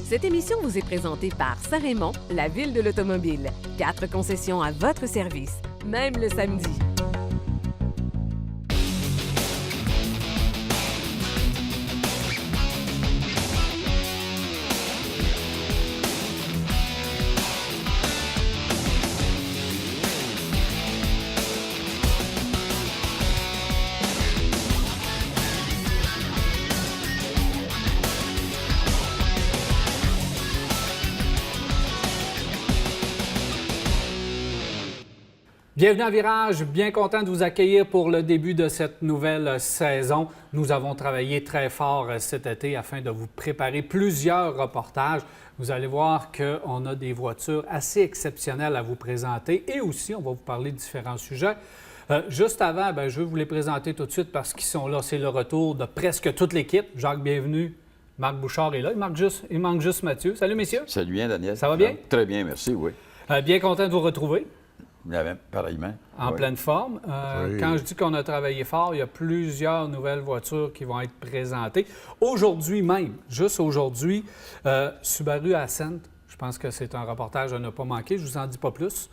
Cette émission vous est présentée par Saint-Raymond, la ville de l'automobile. 4 concessions à votre service, même le samedi. Bienvenue à Virage, bien content de vous accueillir pour le début de cette nouvelle saison. Nous avons travaillé très fort cet été afin de vous préparer plusieurs reportages. Vous allez voir qu'on a des voitures assez exceptionnelles à vous présenter et aussi on va vous parler de différents sujets. Juste avant, je vais vous les présenter tout de suite parce qu'ils sont là. C'est le retour de presque toute l'équipe. Jacques, bienvenue. Marc Bouchard est là. Il manque juste Mathieu. Salut, messieurs. Salut bien, Daniel. Ça va bien? Très bien, merci, oui. Bien content de vous retrouver. Pareillement. En oui. pleine forme. Oui. Quand je dis qu'on a travaillé fort, il y a plusieurs nouvelles voitures qui vont être présentées. Aujourd'hui même, juste aujourd'hui, Subaru Ascent, je pense que c'est un reportage à ne pas manquer, je ne vous en dis pas plus.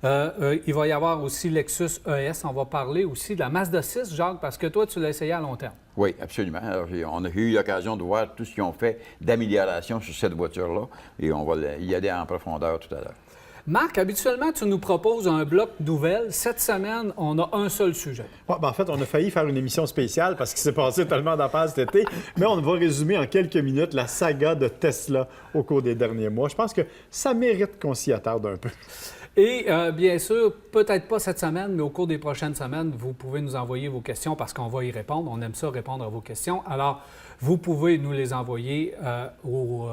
Il va y avoir aussi Lexus ES. On va parler aussi de la Mazda 6, Jacques, parce que toi, tu l'as essayé à long terme. Oui, absolument. Alors, on a eu l'occasion de voir tout ce qu'ils ont fait d'amélioration sur cette voiture-là et on va y aller en profondeur tout à l'heure. Marc, habituellement, tu nous proposes un bloc nouvelles. Cette semaine, on a un seul sujet. Ouais, en fait, on a failli faire une émission spéciale parce qu'il s'est passé tellement d'affaires cet été, mais on va résumer en quelques minutes la saga de Tesla au cours des derniers mois. Je pense que ça mérite qu'on s'y attarde un peu. Et bien sûr, peut-être pas cette semaine, mais au cours des prochaines semaines, vous pouvez nous envoyer vos questions parce qu'on va y répondre. On aime ça, répondre à vos questions. Alors, vous pouvez nous les envoyer au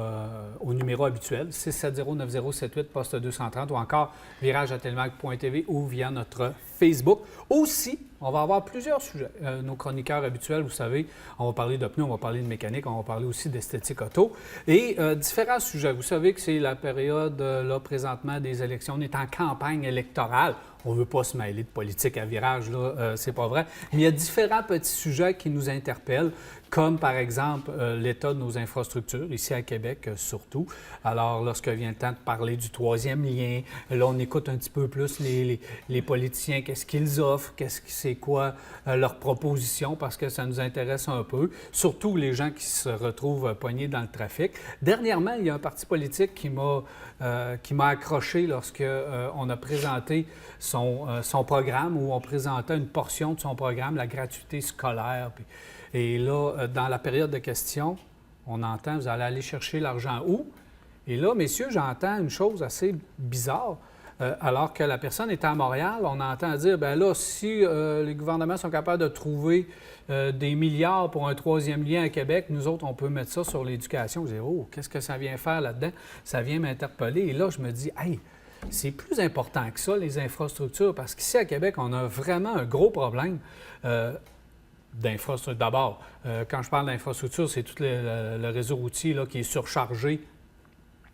numéro habituel, 670-9078, poste 230, ou encore virage@telmac.tv ou via notre Facebook. Aussi, on va avoir plusieurs sujets. Nos chroniqueurs habituels, vous savez, on va parler de pneus, on va parler de mécanique, on va parler aussi d'esthétique auto et différents sujets. Vous savez que c'est la période, là, présentement, des élections. On est en campagne électorale. On ne veut pas se mêler de politique à Virage, là, c'est pas vrai. Mais il y a différents petits sujets qui nous interpellent, comme par exemple l'état de nos infrastructures, ici à Québec surtout. Alors, lorsque vient le temps de parler du troisième lien, là, on écoute un petit peu plus les politiciens, qu'est-ce qu'ils offrent, c'est quoi leurs propositions, parce que ça nous intéresse un peu, surtout les gens qui se retrouvent poignés dans le trafic. Dernièrement, il y a un parti politique qui m'a accroché lorsque on a présenté son programme, où on présentait une portion de son programme, la gratuité scolaire. Et là, dans la période de questions, on entend, vous allez aller chercher l'argent où? Et là, messieurs, j'entends une chose assez bizarre. Alors que la personne est à Montréal, on entend dire, bien là, si les gouvernements sont capables de trouver des milliards pour un troisième lien à Québec, nous autres, on peut mettre ça sur l'éducation. Je dis, oh, qu'est-ce que ça vient faire là-dedans? Ça vient m'interpeller. Et là, je me dis, hey, c'est plus important que ça, les infrastructures, parce qu'ici à Québec, on a vraiment un gros problème d'infrastructure. D'abord, quand je parle d'infrastructure, c'est tout le réseau routier là, qui est surchargé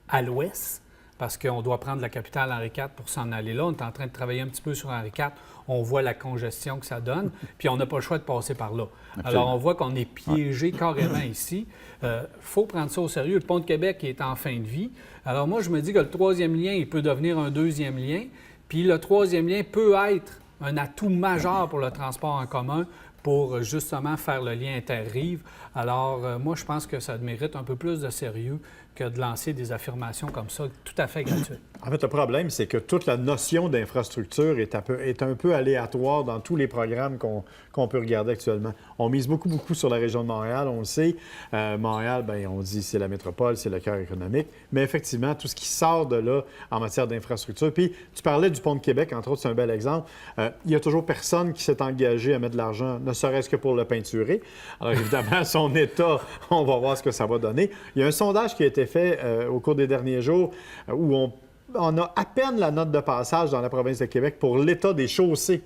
à l'ouest, parce qu'on doit prendre la capitale Henri IV pour s'en aller là. On est en train de travailler un petit peu sur Henri IV. On voit la congestion que ça donne, puis on n'a pas le choix de passer par là. Absolument. Alors, on voit qu'on est piégé carrément ici. Il faut prendre ça au sérieux. Le pont de Québec est en fin de vie. Alors, moi, je me dis que le troisième lien, il peut devenir un deuxième lien, puis le troisième lien peut être un atout majeur pour le transport en commun pour justement faire le lien inter-rive. Alors, moi, je pense que ça mérite un peu plus de sérieux que de lancer des affirmations comme ça, tout à fait gratuites. En fait, le problème, c'est que toute la notion d'infrastructure est un peu aléatoire dans tous les programmes qu'on peut regarder actuellement. On mise beaucoup sur la région de Montréal, on le sait. Montréal, bien, on dit c'est la métropole, c'est le cœur économique. Mais effectivement, tout ce qui sort de là en matière d'infrastructure. Puis, tu parlais du pont de Québec, entre autres, c'est un bel exemple. Il n'y a toujours personne qui s'est engagé à mettre de l'argent, ne serait-ce que pour le peinturer. Alors, évidemment, son état, on va voir ce que ça va donner. Il y a un sondage qui a été fait au cours des derniers jours où on a à peine la note de passage dans la province de Québec pour l'état des chaussées.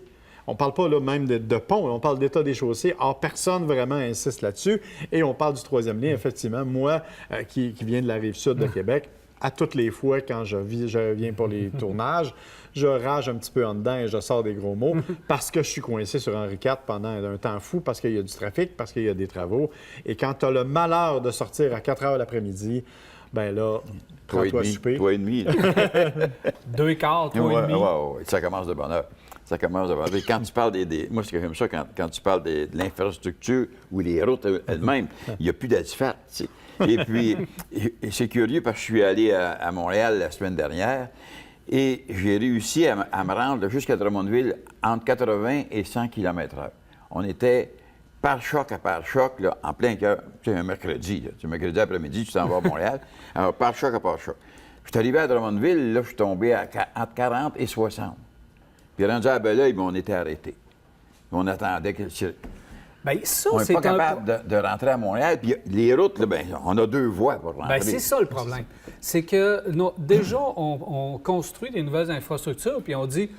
On ne parle pas là, même de pont, on parle d'état des chaussées. Or, personne vraiment insiste là-dessus. Et on parle du troisième lien. Effectivement, moi, qui viens de la Rive-Sud de Québec, à toutes les fois quand je viens pour les tournages, je rage un petit peu en dedans et je sors des gros mots parce que je suis coincé sur Henri IV pendant un temps fou, parce qu'il y a du trafic, parce qu'il y a des travaux. Et quand tu as le malheur de sortir à 4 heures l'après-midi, ben là, prends-toi à souper. 2 quarts, 3 et demi. Ouais, ça commence de bonne heure. Ça commence de bonne heure. Et quand tu parles moi, ce que j'aime ça, quand tu parles de l'infrastructure ou les routes elles-mêmes, il n'y a plus d'asphalte, tu sais. Et puis, c'est curieux parce que je suis allé à Montréal la semaine dernière et j'ai réussi à me rendre jusqu'à Drummondville entre 80 et 100 km/h. On était pare-choc à pare-choc, là, en plein cœur. C'est un mercredi, là. C'est un mercredi après-midi, tu t'en vas à Montréal. Alors, pare-choc à pare-choc. Je suis arrivé à Drummondville, là, je suis tombé entre 40 et 60. Puis rendu à Belleuil, on était arrêtés. On attendait que... Bien, ça, on n'est c'est pas capable de rentrer à Montréal. Puis les routes, là, bien, on a 2 voies pour rentrer. Bien, c'est ça le problème. C'est que déjà, on construit des nouvelles infrastructures, puis on dit,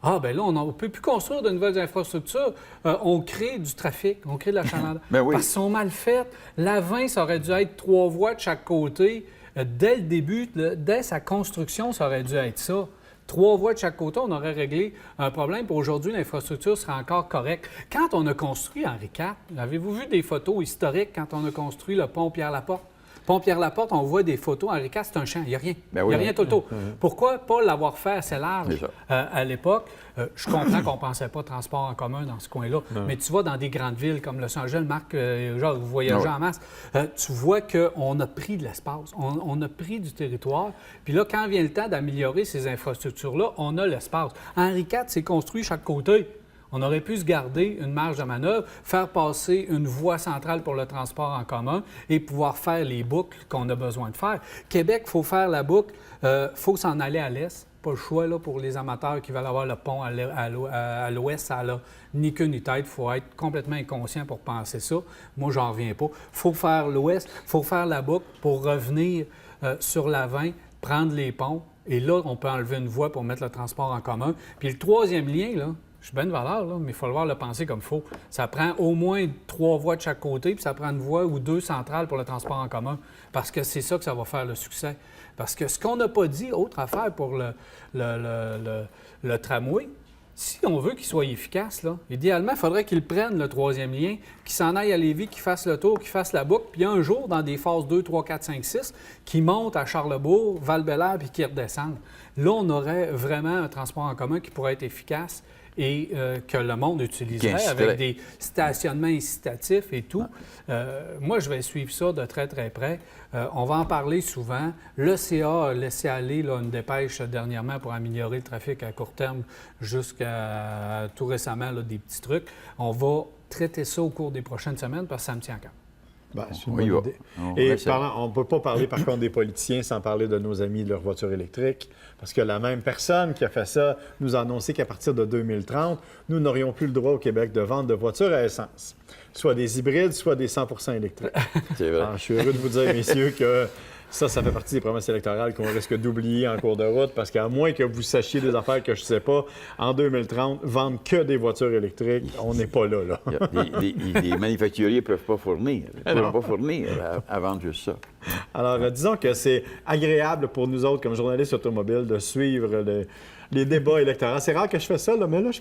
ah, bien là, on ne peut plus construire de nouvelles infrastructures. On crée du trafic, on crée de l'achalandage. Ben oui. Parce qu'ils sont mal faites. La 20, ça aurait dû être 3 voies de chaque côté. Dès le début, dès sa construction, ça aurait dû être ça. 3 voies de chaque côté, on aurait réglé un problème. Puis aujourd'hui, l'infrastructure sera encore correcte. Quand on a construit Henri IV, avez-vous vu des photos historiques quand on a construit le pont Pierre-Laporte? Pont Pierre-Laporte, on voit des photos. Henri IV, c'est un champ. Il n'y a rien. Ben oui, il n'y a rien tout le tour. Pourquoi pas l'avoir fait assez large C'est ça. à l'époque? Je comprends qu'on ne pensait pas transport en commun dans ce coin-là. Mais tu vas dans des grandes villes comme Los Angeles, Marc, genre, vous voyagez en masse, tu vois qu'on a pris de l'espace. On a pris du territoire. Puis là, quand vient le temps d'améliorer ces infrastructures-là, on a l'espace. Henri IV, c'est construit chaque côté. On aurait pu se garder une marge de manœuvre, faire passer une voie centrale pour le transport en commun et pouvoir faire les boucles qu'on a besoin de faire. Québec, il faut faire la boucle, faut s'en aller à l'est. Pas le choix là, pour les amateurs qui veulent avoir le pont à l'ouest, ça n'a ni queue ni tête. Il faut être complètement inconscient pour penser ça. Moi, j'en reviens pas. Il faut faire l'ouest, il faut faire la boucle pour revenir sur la 20, prendre les ponts. Et là, on peut enlever une voie pour mettre le transport en commun. Puis le troisième lien, là, je suis bien de valeur, là, mais il faut le penser comme il faut. Ça prend au moins 3 voies de chaque côté, puis ça prend une voie ou 2 centrales pour le transport en commun, parce que c'est ça que ça va faire le succès. Parce que ce qu'on n'a pas dit, autre affaire pour le tramway, si on veut qu'il soit efficace, là, idéalement, il faudrait qu'il prenne le troisième lien, qu'il s'en aille à Lévis, qu'il fasse le tour, qu'il fasse la boucle, puis un jour, dans des phases 2, 3, 4, 5, 6, qu'il monte à Charlebourg, Val-Bélair, puis qu'il redescende. Là, on aurait vraiment un transport en commun qui pourrait être efficace et que le monde utiliserait avec des stationnements incitatifs et tout. Moi, je vais suivre ça de très, très près. On va en parler souvent. Le CA a laissé aller là, une dépêche dernièrement pour améliorer le trafic à court terme jusqu'à tout récemment, là, des petits trucs. On va traiter ça au cours des prochaines semaines parce que ça me tient à cœur. Ben, c'est une bonne idée. Et on ne peut pas parler, par contre, des politiciens sans parler de nos amis de leur voiture électrique, parce que la même personne qui a fait ça nous a annoncé qu'à partir de 2030, nous n'aurions plus le droit au Québec de vendre de voitures à essence, soit des hybrides, soit des 100% électriques. C'est vrai. Alors, je suis heureux de vous dire, messieurs, que ça fait partie des promesses électorales qu'on risque d'oublier en cours de route, parce qu'à moins que vous sachiez des affaires que je ne sais pas, en 2030, vendre que des voitures électriques, on n'est pas là. Les manufacturiers ne peuvent pas fournir. Ils ne peuvent pas fournir à vendre juste ça. Alors, disons que c'est agréable pour nous autres, comme journalistes automobiles, de suivre les débats électoraux. C'est rare que je fais ça, là, mais là, je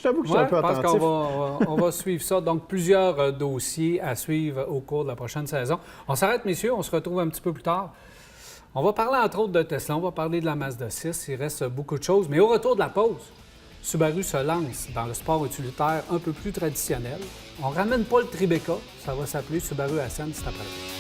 t'avoue que je suis un peu attentif. Je pense qu'on va suivre ça. Donc, plusieurs dossiers à suivre au cours de la prochaine saison. On s'arrête, messieurs. On se retrouve un petit peu plus tard. On va parler, entre autres, de Tesla. On va parler de la Mazda 6. Il reste beaucoup de choses. Mais au retour de la pause, Subaru se lance dans le sport utilitaire un peu plus traditionnel. On ne ramène pas le Tribeca. Ça va s'appeler Subaru Ascend, c'est après.